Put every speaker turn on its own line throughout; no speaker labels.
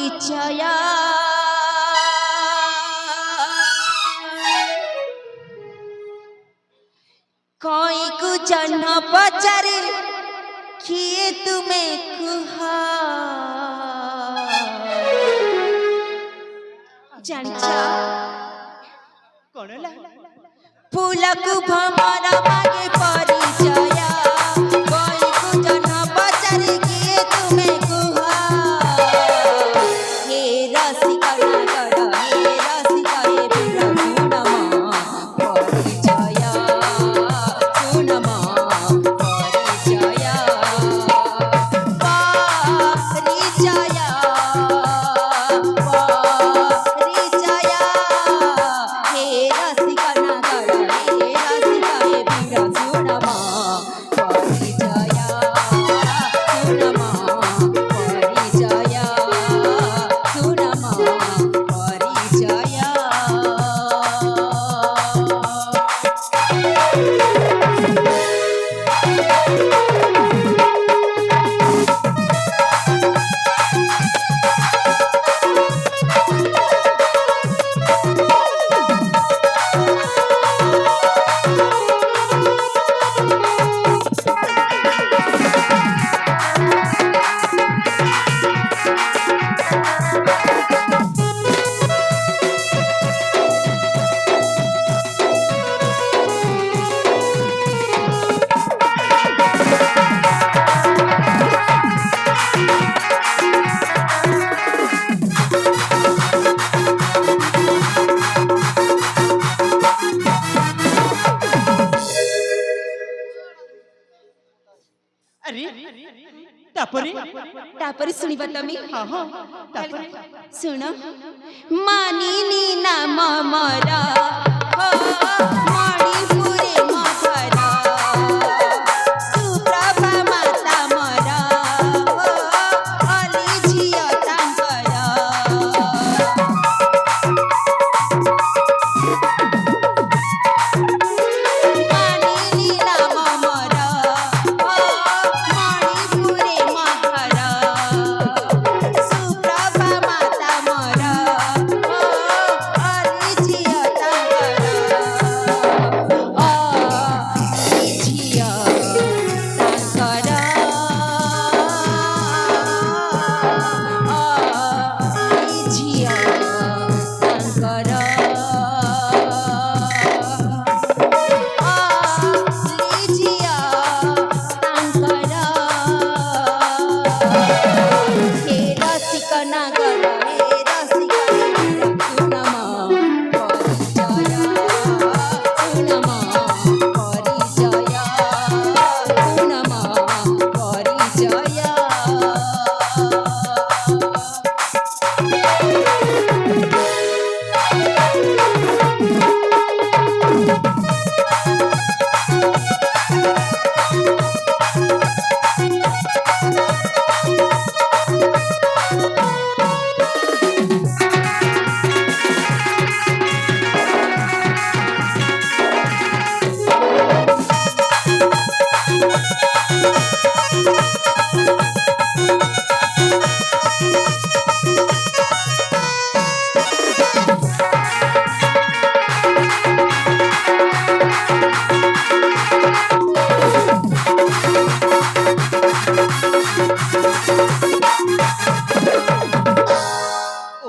परिचय कोई को जन्म पचारे किए तुम्हें कुहा जानिछा
कोनला
फूलकु भमर मागे परिचय कोई को जन्म पचारे किए तुम्हें कुहा हे रसिका नागर हे रसिका हे बिरहुणमा परिचय सुनमा परिचय परिचय परिचय हे रसिका नागर हे रसिका हे बिरहुणमा परिचय सुनमा परिचय सुनमा परिचय
अरे तापरे
तापरे सुनिबा तमी
हाँ हाँ तापरे
सुन मानिनी नाम मरा हो मणिपुरे मधरा सुप्रभा माता मरा हो अली झिया तांकरा मानिनी नाम मरा हो मणिपुरे मधरा सुप्रभा माता मरा हो अली झिया तांकरा अली झिया तांकरा अली झिया तांकरा लीजिया तांकरा हे रसिका नागर हे रसिका सुनमा परिचय सुनमा परिचय सुनमा परिचय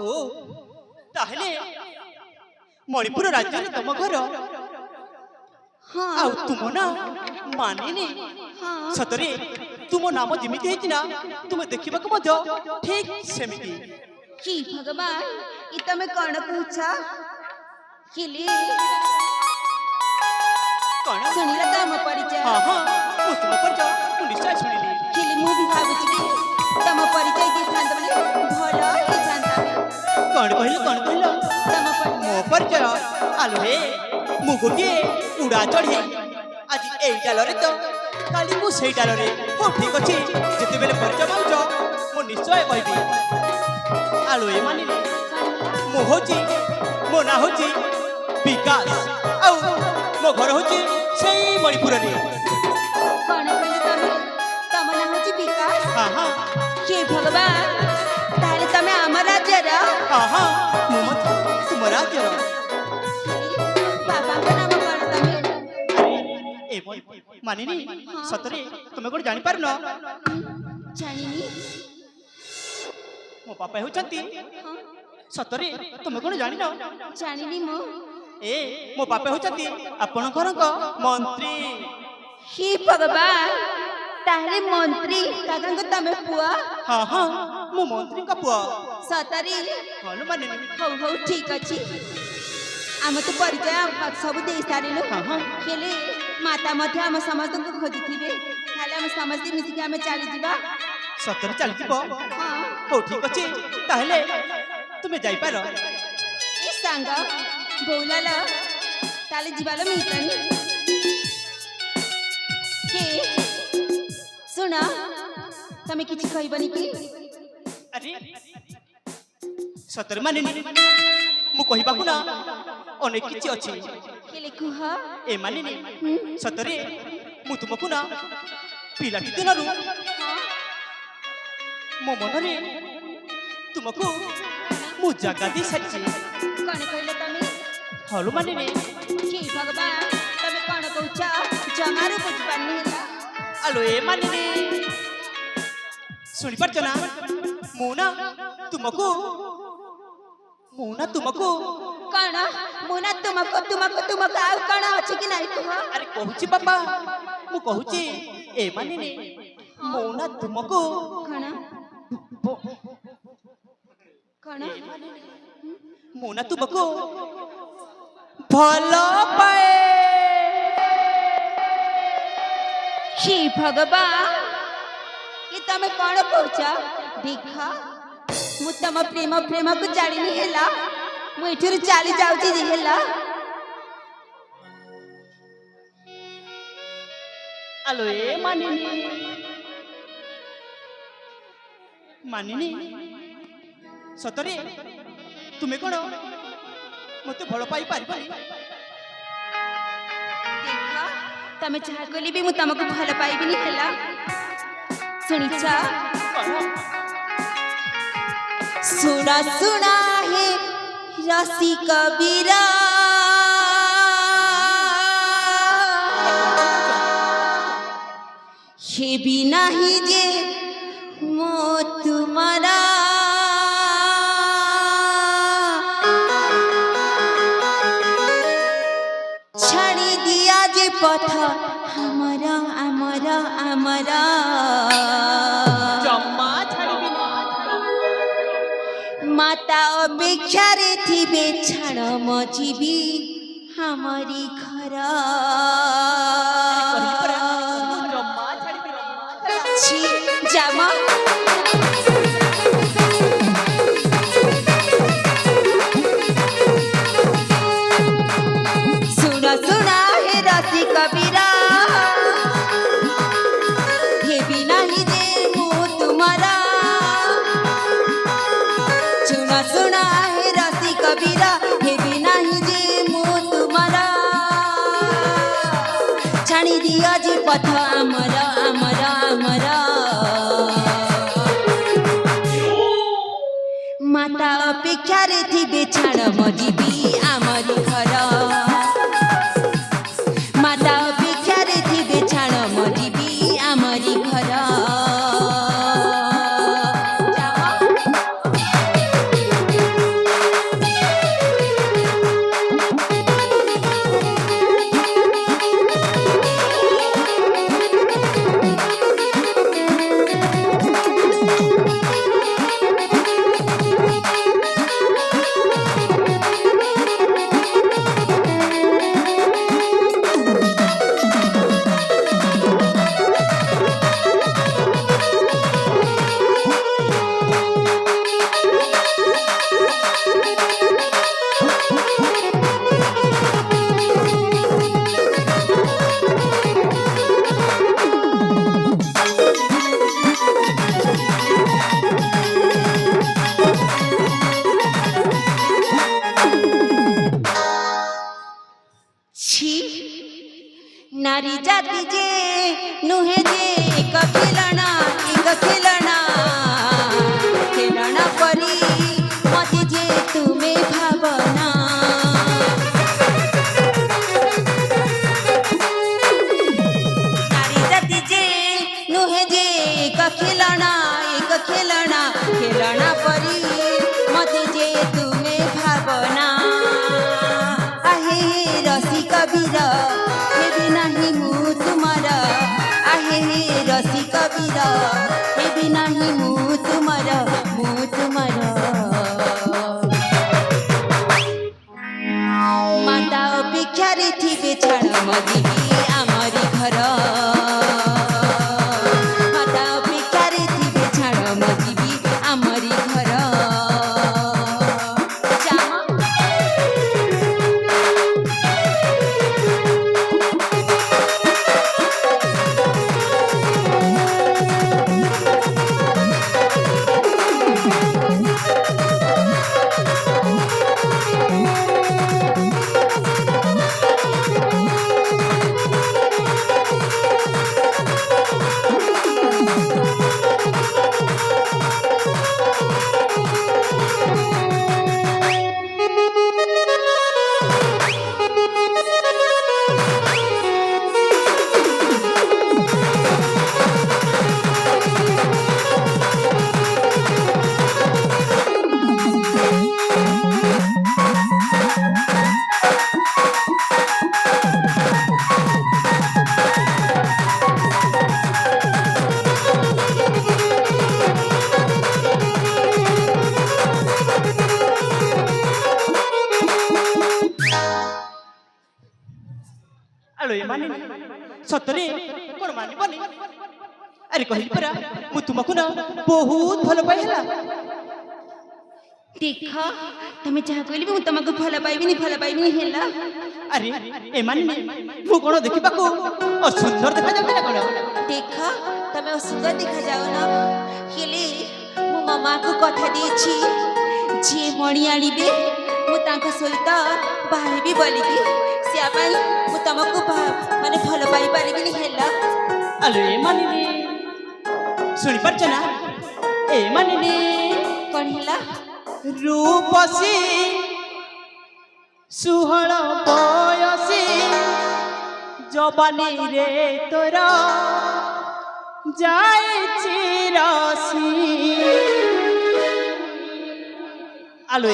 ओ ताहले मणिपुर राज्य तुम घर
हाँ
आउ तुम ना मानिनी
हाँ
सतरे तुम नाम जिमिति हेतिना तुम देखिबा को मध्य ठीक सेमिति
कि भगवान ई तमे कौन पूछा किली
कौन
सुनिला तम परिचय
हाँ हाँ मु तुम परिचय मु निश्चय शुनिली
किली मु भी भाबुची कि तम परिचय दी थांत बले भलो हे जानता
कौन कहलो
तम परिचय
मो परिचय आलो हे मु गोटे उड़ा चढ़ी आज एई डालरे तो काली मु सेई डालरे हो ठीक अछि जते बेले परिचय माउछ मु निश्चय कहबी आलो ए मानिले मु होची मो ना होची विकास आउ मो घर होची सेई मणिपुर रे
कौन कहले तमे तम नाम होची विकास
हाँ हाँ
हे भगवान ताले तमे हमरा
ମାନିନି ସତରେ ତୁମେ କ'ଣ ଜାଣିପାରୁନ
ଜାଣିନି।
ମୋ ବାପା ହେଉଛନ୍ତି
ହଁ
ସତରେ ତୁମେ କ'ଣ ଜାଣିନ
ଜାଣିନି ମୁଁ।
ଏ ମୋ ବାପା ହେଉଛନ୍ତି ଆପଣଙ୍କର ମନ୍ତ୍ରୀ।
ହି ଭଗବାନ, ତାହେଲେ ମନ୍ତ୍ରୀ କାକାଙ୍କ ତମେ ପୁଅ?
ହଁ ହଁ ମୁଁ ମନ୍ତ୍ରୀଙ୍କ ପୁଅ।
ସତରେ?
ଭଲ ମାନିନି।
ହଉ ହଉ ଠିକ ଅଛି। ଆମେ ତ ପରିଚୟ ସବୁ ଦେଇ ସାରିଲୁ।
ହଁ ହଁ
ହେଲେ ମାତା ମଧ୍ୟ ଆମ ସମସ୍ତଙ୍କୁ ଖୋଜୁଥିବେ। ତାହେଲେ ଆମେ ସମସ୍ତେ ମିଶିକି ଆମେ ଚାଲିଯିବା।
ସତରେ ଚାଲିଯିବ?
ହଁ
ହଉ ଠିକ ଅଛି ତାହେଲେ ତୁମେ ଯାଇପାର।
ଏ ସାଙ୍ଗ ବୋଉଲାଲ, ତାହେଲେ ଯିବାଲ ମିତାନି। ହେ ଶୁଣ, ତମେ କିଛି କହିବନି କି?
ଆରେ ସତରେ ମାନିନି, ମୁଁ କହିବାକୁ ନା ଅନେକ କିଛି ଅଛି।
ହେଲେ କୁହ।
ଏ ମାନିନି ସତରେ ମୁଁ ତୁମକୁ ନା ପିଲାଟି ଦିନରୁ ମୋ ମନରେ ତୁମକୁ ମୁଁ ଜାଗା ଦେଇ ସାରିଛି।
କଣ କହିଲ ତମେ?
ହଲୁ ମାନିନି।
ହେ ଭଗବାନ, ତମେ କଣ କହୁଛ? ଜମାରୁ ବୁଝିପାରୁନି ହେଲା।
ଆଲୋ ଏ ମାନିନି, ଶୁଣିପାରୁଛ ନା? ମୁଁ ନା ତୁମକୁ
କଣ? ମୁଁ ନା ତୁମକୁ ଆଉ କଣ ଅଛି କି ନାଇଁ କୁହ?
ଆରେ କହୁଛି ବାପା, ମୁଁ କହୁଛି ଏ ମାନିନି, ମୁଁ ନା ତୁମକୁ
କଣ କଣ?
ମୁଁ ନା ତୁମକୁ ଭଲ ପାଏ।
ହି ଭଗବାନ, ଏ ତମେ କଣ କହୁଛ? ଦେଖ, ମୁଁ ତମ ପ୍ରେମକୁ ଜାଣିନି ହେଲା। ମୁଁ ଏଠିରୁ ଚାଲି ଯାଉଛି ଯେ ହେଲା।
ଆଲୋ ଏ ମାନିନି ସତରେ ତୁମେ କ'ଣ ମୋତେ ଭଲ ପାଇପାରିବନି?
ଦେଖ, ତମେ ଯାହା କଲେ ବି ମୁଁ ତମକୁ ଭଲ ପାଇବିନି ହେଲା। ଶୁଣିଛ? सुना सुना है रसी कबीरा, हे भी नहीं जे मो तुम्हारा, छाड़ी दिया जे पथ हमारा हमारा हमारा। माता अपेक्षारे थिबे छाड़ मजिबी हमारी घर। छी जामा सुना सुना है रसी कबीरा, ये भी नहीं जे मुँह तुम्हारा। सुना सुना है रसी कबीरा, हे भी नहीं जे मुँह तुम्हारा। छाणी दिया जी पथ आमरा आमरा आमरा। माता अपेक्षा रे थिबे छाड़ मजिबी आमरी घर। माता अपेक्षा रे थिबे छाड़ मजिबी आमरी घर। नारी जाति जे नुहे जे एक खिलना खिलना परी मते जे तुम्हें भावना। ହେବି ନାହିଁ ମୁଁ ତୁମର ମାତା ଅପେକ୍ଷାରେ ଥିବେ ଛାଡ଼ ମଗିବି ଆମରି ଘର ମାତା ଅପେକ୍ଷାରେ ଥିବେ ଛାଡ଼ ମଗିବି ଆମରି ଘର
ଆଲୋ ଏମାନେ ସତରେ କଣ ମାନିବନି ଆରେ କହିଲି ପରା ମୁଁ ତୁମକୁ ନା ବହୁତ ଭଲ ପାଇ ହେଲା
ଦେଖ ତମେ ଯାହା କହିଲେ ମୁଁ ତମକୁ ଭଲ ପାଇବିନି ହେଲା
ଆରେ ଏମାନେ ମୁଁ କଣ ଦେଖିବାକୁ ଅସୁନ୍ଦର ଦେଖାଯାଉଛି ନା କଣ
ଦେଖ ତମେ ଅସୁନ୍ଦର ଦେଖାଯାଉନ ହେଲେ ମୁଁ ମୋ ମାକୁ କଥା ଦେଇଛି ଯିଏ ମଣି ଆଣିବେ ମୁଁ ତାଙ୍କ ସହିତ ବାହା ହେବି ବୋଲିକି ସିଆ ପାଇଁ ମୁଁ ତମକୁ ମାନେ ଭଲ ପାଇପାରିବିନି ହେଲା
ଆଲୋ ଏମାନେ ଶୁଣିପାରୁଛ ନା ଏମାନେ
କଣ ହେଲା
ରୂପସୀ ସୁହଳ ବୟସୀ ଜବାନୀରେ ତୋର ଯାଇଛି ରସି